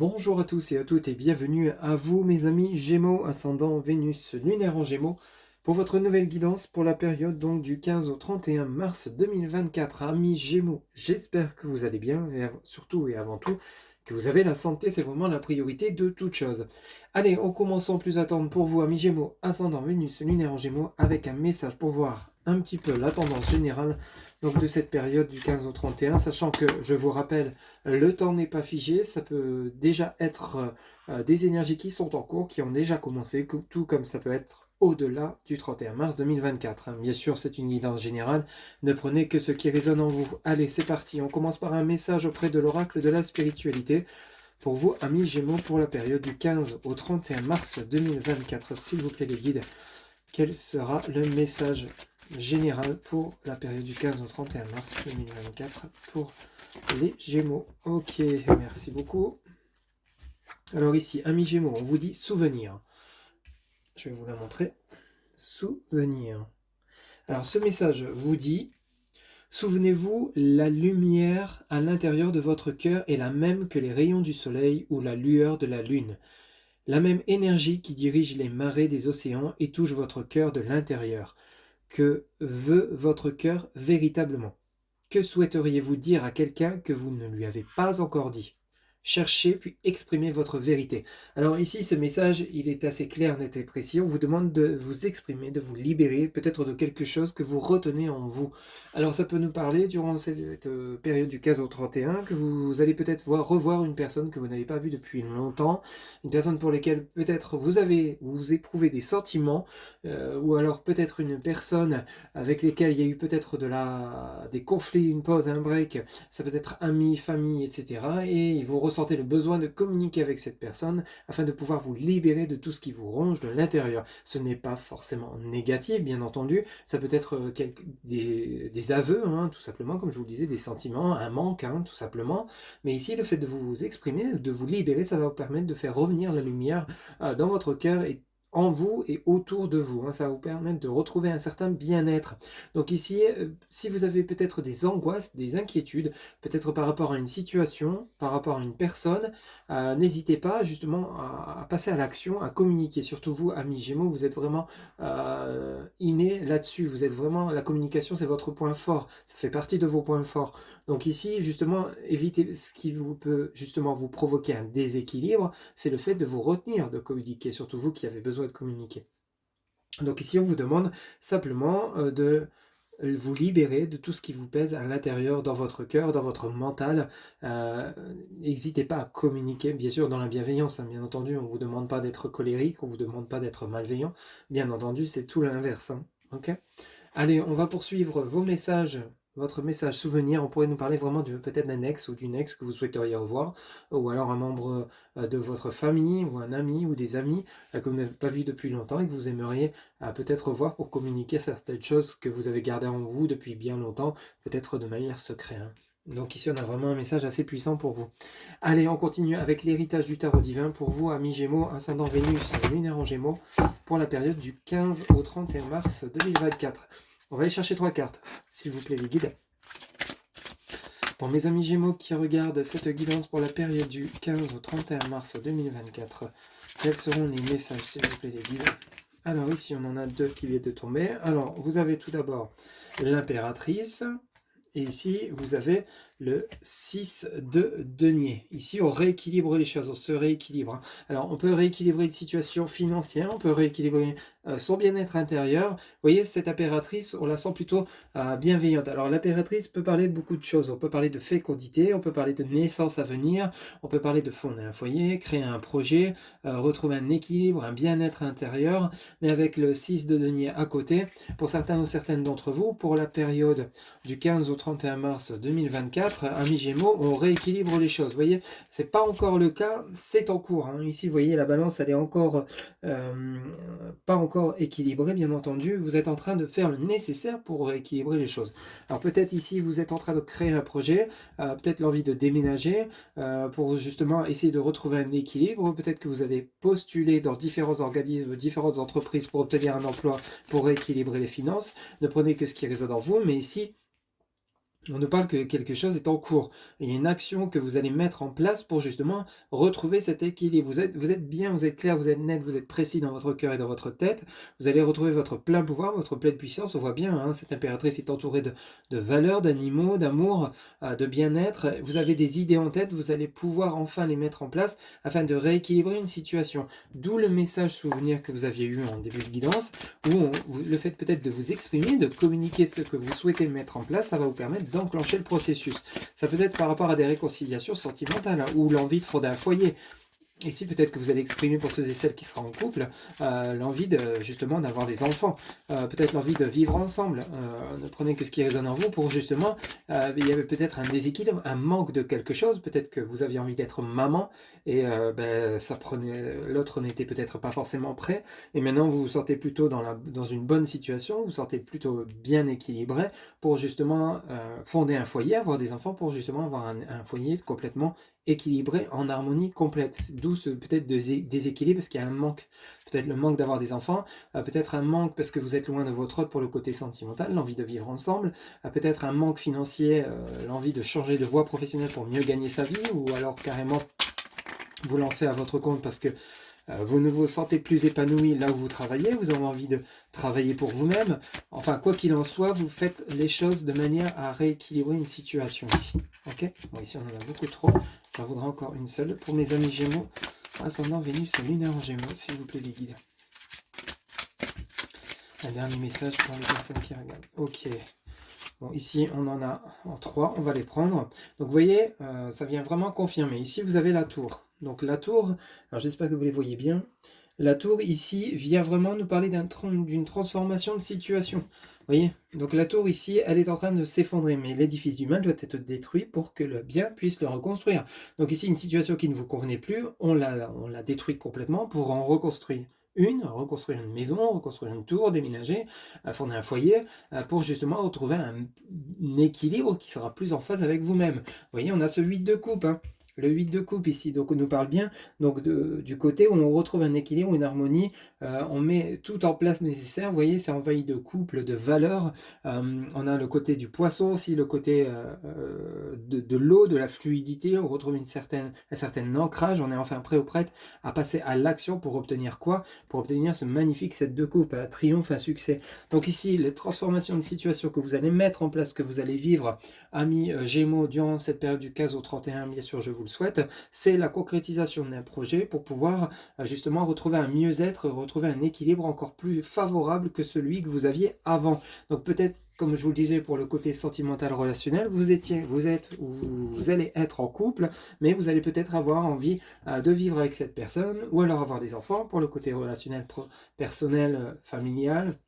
Bonjour à tous et à toutes et bienvenue à vous mes amis Gémeaux, ascendant Vénus lunaire en Gémeaux, pour votre nouvelle guidance pour la période donc du 15 au 31 mars 2024. Amis Gémeaux, j'espère que vous allez bien et surtout et avant tout que vous avez la santé, c'est vraiment la priorité de toute chose. Allez, on commence sans plus attendre pour vous amis Gémeaux, ascendant Vénus lunaire en Gémeaux, avec un message pour voir un petit peu la tendance générale donc de cette période du 15 au 31, sachant que je vous rappelle, le temps n'est pas figé, ça peut déjà être des énergies qui sont en cours, qui ont déjà commencé, tout comme ça peut être au-delà du 31 mars 2024. Hein. Bien sûr, c'est une guidance générale, ne prenez que ce qui résonne en vous. Allez, c'est parti, on commence par un message auprès de l'oracle de la spiritualité. Pour vous, amis Gémeaux, pour la période du 15 au 31 mars 2024, s'il vous plaît les guides, quel sera le message général pour la période du 15 au 31 mars 2024 pour les Gémeaux? Ok, merci beaucoup. Alors ici, amis Gémeaux, on vous dit souvenir. Je vais vous la montrer. Souvenir. Alors ce message vous dit, souvenez-vous, la lumière à l'intérieur de votre cœur est la même que les rayons du soleil ou la lueur de la lune. La même énergie qui dirige les marées des océans et touche votre cœur de l'intérieur. Que veut votre cœur véritablement? Que souhaiteriez-vous dire à quelqu'un que vous ne lui avez pas encore dit? Cherchez puis exprimez votre vérité. Alors ici, ce message, il est assez clair, net et précis. On vous demande de vous exprimer, de vous libérer peut-être de quelque chose que vous retenez en vous. Alors ça peut nous parler durant cette période du 15 au 31 que vous allez peut-être revoir une personne que vous n'avez pas vue depuis longtemps, une personne pour laquelle peut-être vous éprouvez des sentiments, ou alors peut-être une personne avec lesquelles il y a eu peut-être des conflits, une pause, un break, ça peut être amis, famille, etc. Et vous ressentez le besoin de communiquer avec cette personne afin de pouvoir vous libérer de tout ce qui vous ronge de l'intérieur. Ce n'est pas forcément négatif, bien entendu, ça peut être des aveux, hein, tout simplement, comme je vous le disais, des sentiments, un manque, hein, tout simplement. Mais ici, le fait de vous exprimer, de vous libérer, ça va vous permettre de faire revenir la lumière dans votre cœur et en vous et autour de vous. Hein. Ça va vous permettre de retrouver un certain bien-être. Donc ici, si vous avez peut-être des angoisses, des inquiétudes, peut-être par rapport à une situation, par rapport à une personne, n'hésitez pas justement à passer à l'action, à communiquer. Surtout vous, amis Gémeaux, vous êtes vraiment innés là-dessus. Vous êtes vraiment, la communication, c'est votre point fort. Ça fait partie de vos points forts. Donc ici, justement, évitez ce qui peut justement vous provoquer un déséquilibre, c'est le fait de vous retenir de communiquer, surtout vous qui avez besoin de communiquer. Donc ici, on vous demande simplement de vous libérer de tout ce qui vous pèse à l'intérieur, dans votre cœur, dans votre mental. N'hésitez pas à communiquer, bien sûr, dans la bienveillance. Hein, bien entendu, on ne vous demande pas d'être colérique, on ne vous demande pas d'être malveillant. Bien entendu, c'est tout l'inverse. Hein, ok ? Allez, on va poursuivre vos messages, votre message souvenir. On pourrait nous parler vraiment peut-être d'un ex ou d'une ex que vous souhaiteriez revoir, ou alors un membre de votre famille, ou un ami, ou des amis que vous n'avez pas vu depuis longtemps et que vous aimeriez peut-être revoir pour communiquer certaines choses que vous avez gardées en vous depuis bien longtemps, peut-être de manière secrète. Hein. Donc ici, on a vraiment un message assez puissant pour vous. Allez, on continue avec l'héritage du tarot divin pour vous, amis Gémeaux, ascendant Vénus, lunaire en Gémeaux, pour la période du 15 au 31 mars 2024. On va aller chercher 3 cartes, s'il vous plaît, les guides. Pour mes amis Gémeaux qui regardent cette guidance pour la période du 15 au 31 mars 2024, quels seront les messages, s'il vous plaît, les guides? Alors ici, on en a 2 qui viennent de tomber. Alors, vous avez tout d'abord l'impératrice. Et ici, vous avez le 6 de denier. Ici, on rééquilibre les choses, on se rééquilibre. Hein. Alors, on peut rééquilibrer une situation financière, on peut rééquilibrer son bien-être intérieur. Vous voyez, cette impératrice, on la sent plutôt bienveillante. Alors, l'impératrice peut parler de beaucoup de choses. On peut parler de fécondité, on peut parler de naissance à venir, on peut parler de fonder un foyer, créer un projet, retrouver un équilibre, un bien-être intérieur. Mais avec le 6 de denier à côté, pour certains ou certaines d'entre vous, pour la période du 15 au 31 mars 2024, amis Gémeaux, on rééquilibre les choses. Vous voyez, c'est pas encore le cas, c'est en cours. Hein. Ici, vous voyez, la balance, elle est encore pas encore équilibrée, bien entendu. Vous êtes en train de faire le nécessaire pour rééquilibrer les choses. Alors peut-être ici, vous êtes en train de créer un projet, peut-être l'envie de déménager, pour justement essayer de retrouver un équilibre. Peut-être que vous avez postulé dans différents organismes, différentes entreprises pour obtenir un emploi, pour rééquilibrer les finances. Ne prenez que ce qui résonne en vous, mais ici, On nous parle que quelque chose est en cours. Il y a une action que vous allez mettre en place pour justement retrouver cet équilibre. Vous êtes bien, vous êtes clair, vous êtes net, vous êtes précis dans votre cœur et dans votre tête. Vous allez retrouver votre plein pouvoir, votre pleine puissance. On voit bien, hein, cette impératrice est entourée de valeurs, d'animaux, d'amour, de bien-être. Vous avez des idées en tête, vous allez pouvoir enfin les mettre en place afin de rééquilibrer une situation. D'où le message souvenir que vous aviez eu en début de guidance, où le fait peut-être de vous exprimer, de communiquer ce que vous souhaitez mettre en place, ça va vous permettre d'enclencher le processus. Ça peut être par rapport à des réconciliations sentimentales, hein, ou l'envie de fonder un foyer. Ici, peut-être que vous allez exprimer pour ceux et celles qui seront en couple l'envie justement d'avoir des enfants, peut-être l'envie de vivre ensemble. Ne prenez que ce qui résonne en vous pour justement, il y avait peut-être un déséquilibre, un manque de quelque chose, peut-être que vous aviez envie d'être maman et l'autre n'était peut-être pas forcément prêt et maintenant vous vous sentez plutôt dans une bonne situation, vous vous sentez plutôt bien équilibré pour justement fonder un foyer, avoir des enfants, pour justement avoir un foyer complètement équilibré, en harmonie complète. D'où peut-être déséquilibre parce qu'il y a un manque. Peut-être le manque d'avoir des enfants, peut-être un manque parce que vous êtes loin de votre autre pour le côté sentimental, l'envie de vivre ensemble, peut-être un manque financier, l'envie de changer de voie professionnelle pour mieux gagner sa vie, ou alors carrément vous lancer à votre compte parce que vous ne vous sentez plus épanoui là où vous travaillez, vous avez envie de travailler pour vous-même. Enfin, quoi qu'il en soit, vous faites les choses de manière à rééquilibrer une situation ici. Ok? Bon, ici on en a beaucoup trop. J'en voudrais encore une seule. Pour mes amis Gémeaux, ascendant Vénus lunaire en Gémeaux, s'il vous plaît les guides. Un dernier message pour les personnes qui regardent. Ok. Bon, ici, on en a en 3, on va les prendre. Donc, vous voyez, ça vient vraiment confirmer. Ici, vous avez la tour. Donc, la tour, alors j'espère que vous les voyez bien. La tour, ici, vient vraiment nous parler d'une transformation de situation. Vous voyez? Donc, la tour, ici, elle est en train de s'effondrer. Mais l'édifice du mal doit être détruit pour que le bien puisse le reconstruire. Donc, ici, une situation qui ne vous convenait plus, on l'a détruite complètement pour en reconstruire reconstruire une maison, reconstruire une tour, déménager, fonder un foyer, pour justement retrouver un équilibre qui sera plus en phase avec vous-même. Vous voyez, on a ce 8 de coupe, hein. Le 8 de coupe ici, donc on nous parle bien donc du côté où on retrouve un équilibre, une harmonie, on met tout en place nécessaire, vous voyez, c'est envahi de couple, de valeurs, on a le côté du poisson aussi, le côté de l'eau, de la fluidité, on retrouve un certain ancrage, on est enfin prêt ou prête à passer à l'action pour obtenir quoi? Pour obtenir ce magnifique 7 de coupe, un triomphe, un succès. Donc ici, les transformations de situation que vous allez mettre en place, que vous allez vivre, amis Gémeaux, durant cette période du 15 au 31, bien sûr, je vous le souhaite, c'est la concrétisation d'un projet pour pouvoir justement retrouver un mieux-être, retrouver un équilibre encore plus favorable que celui que vous aviez avant. Donc peut-être, comme je vous le disais, pour le côté sentimental relationnel, vous êtes ou vous allez être en couple, mais vous allez peut-être avoir envie de vivre avec cette personne, ou alors avoir des enfants pour le côté relationnel, personnel, familial,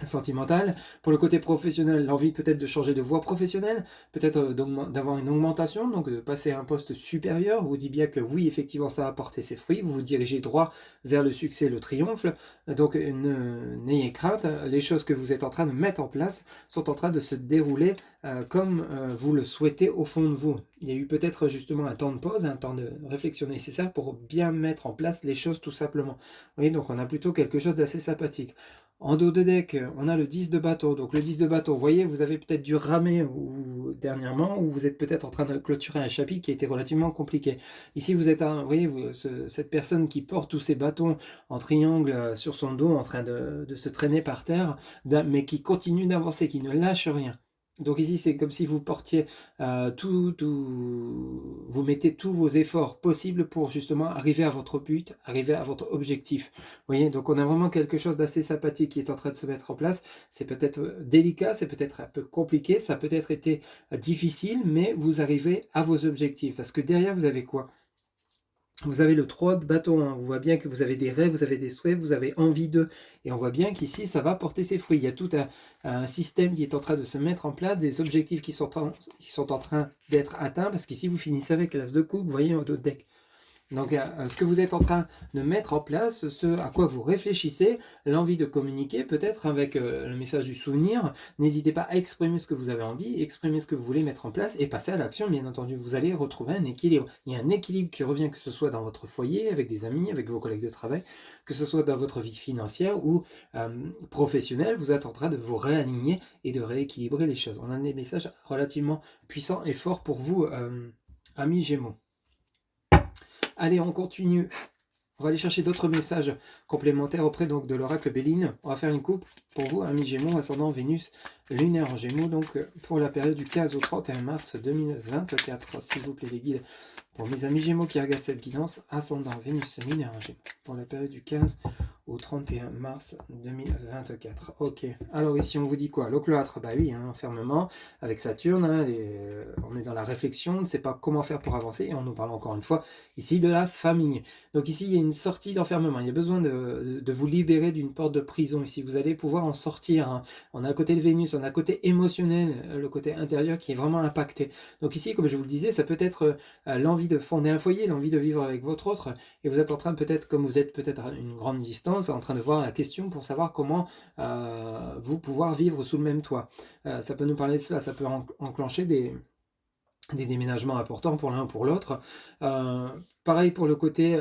sentimental. Pour le côté professionnel, l'envie peut-être de changer de voie professionnelle, peut-être d'avoir une augmentation, donc de passer à un poste supérieur. Vous dit bien que oui, effectivement, ça a porté ses fruits. Vous vous dirigez droit vers le succès, le triomphe. Donc n'ayez crainte, les choses que vous êtes en train de mettre en place sont en train de se dérouler comme vous le souhaitez au fond de vous. Il y a eu peut-être justement un temps de pause, un temps de réflexion nécessaire pour bien mettre en place les choses tout simplement. Vous voyez, donc on a plutôt quelque chose d'assez sympathique. En dos de deck, on a le 10 de bâton. Donc le 10 de bâton, vous voyez, vous avez peut-être dû ramer dernièrement, ou vous êtes peut-être en train de clôturer un chapitre qui a été relativement compliqué. Ici, vous êtes, vous voyez, cette personne qui porte tous ses bâtons en triangle sur son dos, en train de se traîner par terre, mais qui continue d'avancer, qui ne lâche rien. Donc ici, c'est comme si vous portiez vous mettez tous vos efforts possibles pour justement arriver à votre but, arriver à votre objectif. Vous voyez, donc on a vraiment quelque chose d'assez sympathique qui est en train de se mettre en place. C'est peut-être délicat, c'est peut-être un peu compliqué, ça a peut-être été difficile, mais vous arrivez à vos objectifs. Parce que derrière, vous avez quoi? Vous avez le 3 de bâton, hein. On voit bien que vous avez des rêves, vous avez des souhaits, vous avez envie d'eux. Et on voit bien qu'ici, ça va porter ses fruits. Il y a tout un système qui est en train de se mettre en place, des objectifs qui sont en train d'être atteints, parce qu'ici, vous finissez avec l'as de coupe, vous voyez, en dos de deck. Donc, ce que vous êtes en train de mettre en place, ce à quoi vous réfléchissez, l'envie de communiquer peut-être avec le message du souvenir, n'hésitez pas à exprimer ce que vous avez envie, exprimer ce que vous voulez mettre en place et passer à l'action, bien entendu. Vous allez retrouver un équilibre. Il y a un équilibre qui revient, que ce soit dans votre foyer, avec des amis, avec vos collègues de travail, que ce soit dans votre vie financière ou professionnelle, vous êtes en train de vous réaligner et de rééquilibrer les choses. On a des messages relativement puissants et forts pour vous, amis Gémeaux. Allez, on continue. On va aller chercher d'autres messages complémentaires auprès donc de l'oracle Béline. On va faire une coupe pour vous, amis Gémeaux, ascendant Vénus, lunaire en Gémeaux, donc pour la période du 15 au 31 mars 2024. S'il vous plaît, les guides, pour mes amis Gémeaux qui regardent cette guidance, ascendant Vénus, lunaire en Gémeaux, pour la période du 15 au 31 mars 2024. Ok, alors ici on vous dit quoi? Le cloître, bah oui, hein, enfermement avec Saturne, hein, on est dans la réflexion, on ne sait pas comment faire pour avancer, et on nous parle encore une fois ici de la famille. Donc ici il y a une sortie d'enfermement, il y a besoin de vous libérer d'une porte de prison ici, vous allez pouvoir en sortir. Hein. On a à côté de Vénus, on a le côté émotionnel, le côté intérieur qui est vraiment impacté. Donc ici, comme je vous le disais, ça peut être l'envie de fonder un foyer, l'envie de vivre avec votre autre, et vous êtes en train peut-être, comme vous êtes peut-être à une grande distance, en train de voir la question pour savoir comment vous pouvoir vivre sous le même toit. Ça peut nous parler de cela, ça peut enclencher des déménagements importants pour l'un ou pour l'autre. Pareil pour le côté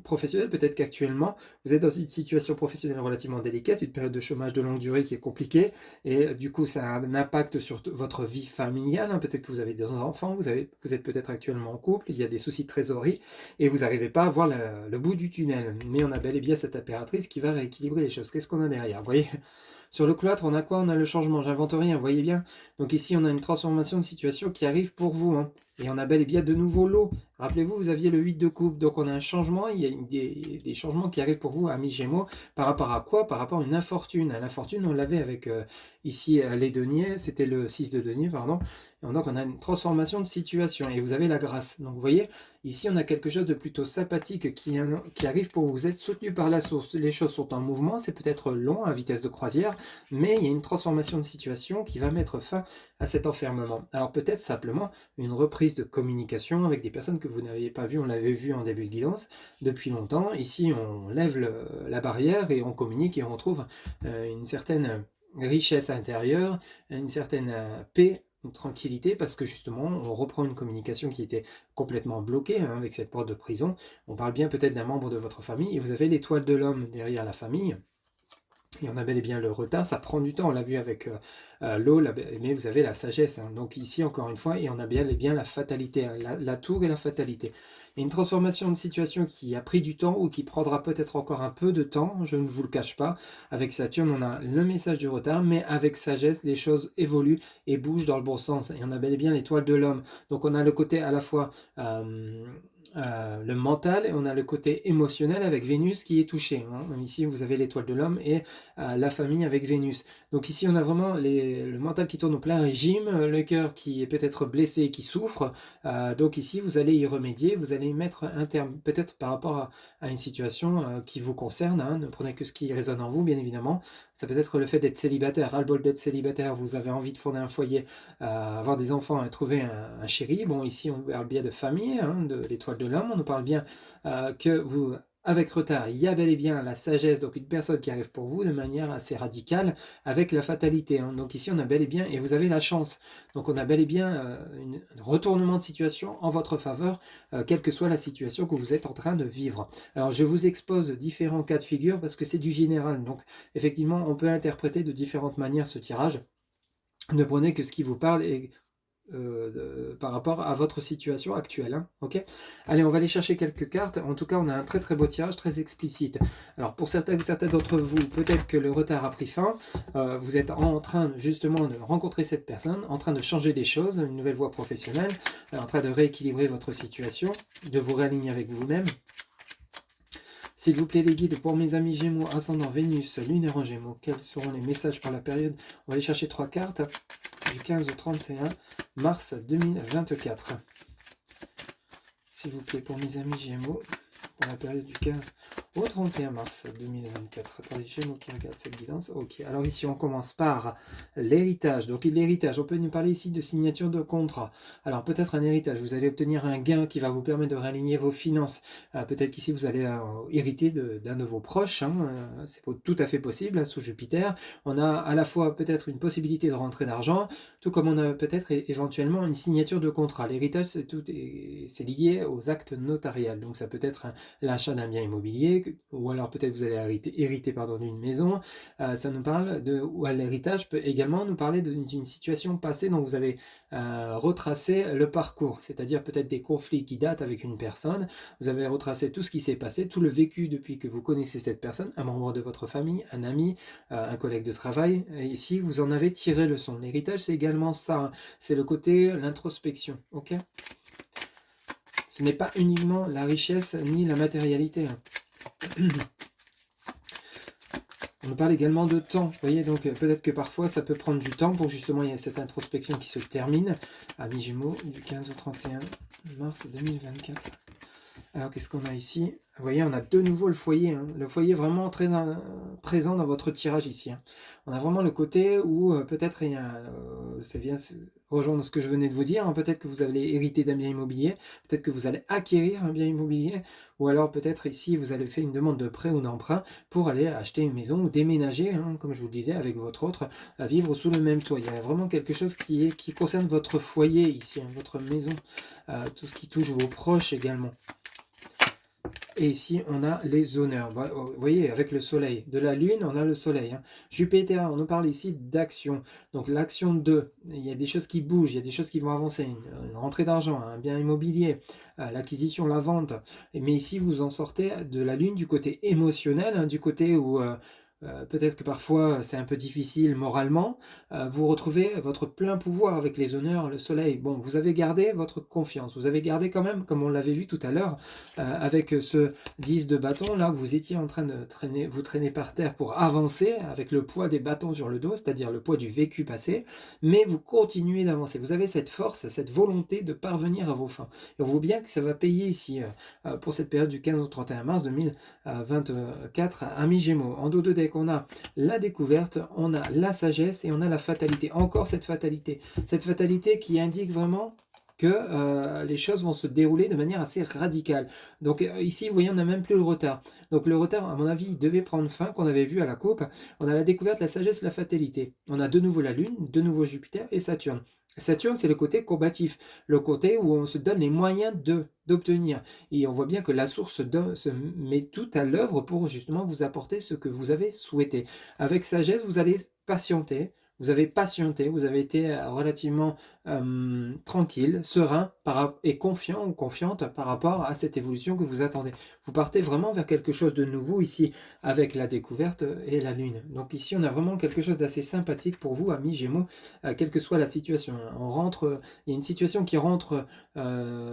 professionnel, peut-être qu'actuellement, vous êtes dans une situation professionnelle relativement délicate, une période de chômage de longue durée qui est compliquée, et du coup, ça a un impact sur votre vie familiale. Hein. Peut-être que vous avez des enfants, vous êtes peut-être actuellement en couple, il y a des soucis de trésorerie, et vous n'arrivez pas à voir le bout du tunnel. Mais on a bel et bien cette impératrice qui va rééquilibrer les choses. Qu'est-ce qu'on a derrière? Vous voyez ? Sur le cloître, on a quoi? On a le changement, j'invente rien, vous voyez bien. Donc ici, on a une transformation de situation qui arrive pour vous. Hein. Et on a bel et bien de nouveaux lots. Rappelez-vous, vous aviez le 8 de coupe, donc on a un changement, il y a des changements qui arrivent pour vous, amis Gémeaux. Par rapport à quoi? Par rapport à une infortune. L'infortune, on l'avait avec ici les deniers, c'était le 6 de denier, pardon. Et donc on a une transformation de situation et vous avez la grâce. Donc vous voyez, ici on a quelque chose de plutôt sympathique qui arrive pour vous. Vous êtes soutenu par la source, les choses sont en mouvement, c'est peut-être long à vitesse de croisière, mais il y a une transformation de situation qui va mettre fin à cet enfermement. Alors peut-être simplement une reprise de communication avec des personnes que vous n'aviez pas vues, on l'avait vu en début de guidance depuis longtemps. Ici on lève la barrière et on communique et on retrouve une certaine richesse intérieure, une certaine paix, une tranquillité, parce que justement on reprend une communication qui était complètement bloquée hein, avec cette porte de prison. On parle bien peut-être d'un membre de votre famille et vous avez l'étoile de l'homme derrière la famille. Et on a bel et bien le retard, ça prend du temps, on l'a vu avec l'eau, mais vous avez la sagesse. Hein. Donc ici, encore une fois, et on a bien et bien la fatalité, hein, la tour et la fatalité. Et une transformation de situation qui a pris du temps ou qui prendra peut-être encore un peu de temps, je ne vous le cache pas. Avec Saturne, on a le message du retard, mais avec sagesse, les choses évoluent et bougent dans le bon sens. Et on a bel et bien l'étoile de l'homme. Donc on a le côté à la fois... le mental et on a le côté émotionnel avec Vénus qui est touché. Hein. Ici, vous avez l'étoile de l'homme et la famille avec Vénus. Donc ici, on a vraiment le mental qui tourne au plein régime, le cœur qui est peut-être blessé et qui souffre. Donc ici, vous allez y remédier, vous allez y mettre un terme, peut-être par rapport à une situation qui vous concerne. Hein. Ne prenez que ce qui résonne en vous, bien évidemment. Ça peut être le fait d'être célibataire, ras-le-bol d'être célibataire, vous avez envie de fonder un foyer, avoir des enfants et trouver un chéri. Bon, ici, on parle bien de famille, hein, de l'étoile de l'homme, on nous parle bien que vous, avec retard, il y a bel et bien la sagesse, donc une personne qui arrive pour vous de manière assez radicale, avec la fatalité. Hein. Donc ici, on a bel et bien, et vous avez la chance. Donc on a bel et bien un retournement de situation en votre faveur, quelle que soit la situation que vous êtes en train de vivre. Alors je vous expose différents cas de figure parce que c'est du général. Donc effectivement, on peut interpréter de différentes manières ce tirage. Ne prenez que ce qui vous parle et par rapport à votre situation actuelle. Hein, ok. Allez, on va aller chercher quelques cartes. En tout cas, on a un très très beau tirage, très explicite. Alors pour certains d'entre vous, peut-être que le retard a pris fin. Vous êtes en train justement de rencontrer cette personne, en train de changer des choses, une nouvelle voie professionnelle, en train de rééquilibrer votre situation, de vous réaligner avec vous-même. S'il vous plaît les guides, pour mes amis Gémeaux, ascendant Vénus, lunaire en Gémeaux, quels seront les messages pour la période? On va aller chercher 3 cartes, du 15 au 31 mars 2024. S'il vous plaît, pour mes amis Gémeaux, pour la période du 15 au 31 mars 2024 pour les Gémeaux qui regardent cette guidance. Ok, alors ici on commence par l'héritage. Donc l'héritage, on peut nous parler ici de signature de contrat. Alors peut-être un héritage, vous allez obtenir un gain qui va vous permettre de réaligner vos finances. Peut-être qu'ici vous allez hériter d'un de vos proches, hein, c'est tout à fait possible, hein, sous Jupiter. On a à la fois peut-être une possibilité de rentrée d'argent, tout comme on a peut-être éventuellement une signature de contrat. L'héritage, c'est lié aux actes notariels. Donc ça peut être l'achat d'un bien immobilier, ou alors peut-être vous allez hériter pardon, d'une maison. Ça nous parle de, ou l'héritage peut également nous parler d'une situation passée dont vous avez retracé le parcours, c'est-à-dire peut-être des conflits qui datent avec une personne. Vous avez retracé tout ce qui s'est passé, tout le vécu depuis que vous connaissez cette personne, un membre de votre famille, un ami, un collègue de travail. Et ici, vous en avez tiré leçon. L'héritage, c'est également ça, hein. C'est le côté, l'introspection. Ok ? Ce n'est pas uniquement la richesse ni la matérialité. On nous parle également de temps. Vous voyez, donc peut-être que parfois ça peut prendre du temps pour justement il y a cette introspection qui se termine. Amis Gémeaux, du 15 au 31 mars 2024. Alors qu'est-ce qu'on a ici? Vous voyez, on a de nouveau le foyer. Hein. Le foyer vraiment très présent dans votre tirage ici. Hein. On a vraiment le côté où peut-être il y a, ça vient rejoindre ce que je venais de vous dire. Hein. Peut-être que vous allez hériter d'un bien immobilier. Peut-être que vous allez acquérir un bien immobilier. Ou alors peut-être ici, vous allez faire une demande de prêt ou d'emprunt pour aller acheter une maison ou déménager, hein, comme je vous le disais, avec votre autre, à vivre sous le même toit. Il y a vraiment quelque chose qui concerne votre foyer ici, hein, votre maison. Tout ce qui touche vos proches également. Et ici, on a les honneurs. Vous voyez, avec le soleil. De la lune, on a le soleil. Hein. Jupiter, on nous parle ici d'action. Donc l'action 2, il y a des choses qui bougent, il y a des choses qui vont avancer. Une rentrée d'argent, un bien immobilier, l'acquisition, la vente. Mais ici, vous en sortez de la lune du côté émotionnel, hein, du côté où... peut-être que parfois c'est un peu difficile moralement, vous retrouvez votre plein pouvoir avec les honneurs, le soleil. Bon, vous avez gardé votre confiance, vous avez gardé quand même, comme on l'avait vu tout à l'heure, avec ce 10 de bâton, là, vous étiez en train de vous traîner par terre pour avancer avec le poids des bâtons sur le dos, c'est-à-dire le poids du vécu passé, mais vous continuez d'avancer. Vous avez cette force, cette volonté de parvenir à vos fins. Et on voit bien que ça va payer ici, pour cette période du 15 au 31 mars 2024, amis Gémeaux. En dos de deck, on a la découverte, on a la sagesse et on a la fatalité. Encore cette fatalité qui indique vraiment que les choses vont se dérouler de manière assez radicale. Donc ici, vous voyez, on n'a même plus le retard. Donc le retard, à mon avis, il devait prendre fin, qu'on avait vu à la coupe. On a la découverte, la sagesse, la fatalité. On a de nouveau la Lune, de nouveau Jupiter et Saturne. Saturne, c'est le côté combatif, le côté où on se donne les moyens d'obtenir. Et on voit bien que la source se met tout à l'œuvre pour justement vous apporter ce que vous avez souhaité. Avec sagesse, vous allez patienter. Vous avez patienté, vous avez été relativement tranquille, serein et confiant ou confiante par rapport à cette évolution que vous attendez. Vous partez vraiment vers quelque chose de nouveau ici avec la découverte et la lune. Donc ici, on a vraiment quelque chose d'assez sympathique pour vous, amis Gémeaux, quelle que soit la situation. Il y a une situation qui rentre,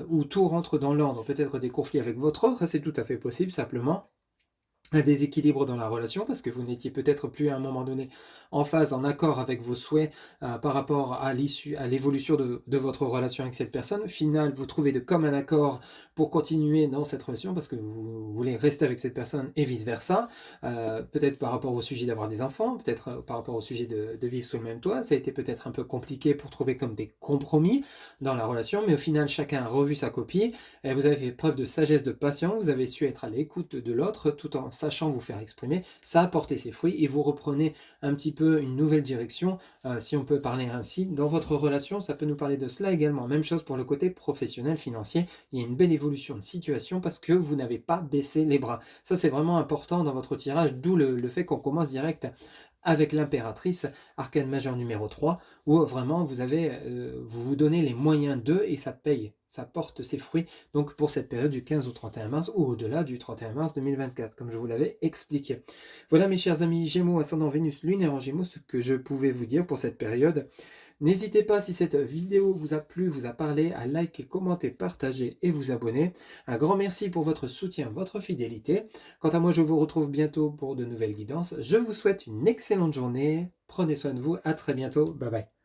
où tout rentre dans l'ordre, peut-être des conflits avec votre autre, c'est tout à fait possible, simplement. Un déséquilibre dans la relation parce que vous n'étiez peut-être plus à un moment donné en phase, en accord avec vos souhaits par rapport à l'évolution de votre relation avec cette personne. Au final, vous trouvez de commun accord pour continuer dans cette relation parce que vous voulez rester avec cette personne et vice-versa. Peut-être par rapport au sujet d'avoir des enfants, peut-être par rapport au sujet de vivre sous le même toit. Ça a été peut-être un peu compliqué pour trouver comme des compromis dans la relation, mais au final, chacun a revu sa copie et vous avez fait preuve de sagesse, de patience, vous avez su être à l'écoute de l'autre tout en sachant vous faire exprimer, ça a porté ses fruits et vous reprenez un petit peu une nouvelle direction, si on peut parler ainsi, dans votre relation. Ça peut nous parler de cela également. Même chose pour le côté professionnel, financier. Il y a une belle évolution de situation parce que vous n'avez pas baissé les bras. Ça, c'est vraiment important dans votre tirage, d'où le fait qu'on commence direct avec l'impératrice, arcane majeur numéro 3, où vraiment vous vous donnez les moyens d'eux et ça paye, ça porte ses fruits, donc pour cette période du 15 au 31 mars ou au-delà du 31 mars 2024, comme je vous l'avais expliqué. Voilà mes chers amis Gémeaux, ascendant Vénus, lunaire en Gémeaux, ce que je pouvais vous dire pour cette période. N'hésitez pas, si cette vidéo vous a plu, vous a parlé, à liker, commenter, partager et vous abonner. Un grand merci pour votre soutien, votre fidélité. Quant à moi, je vous retrouve bientôt pour de nouvelles guidances. Je vous souhaite une excellente journée. Prenez soin de vous. À très bientôt. Bye bye.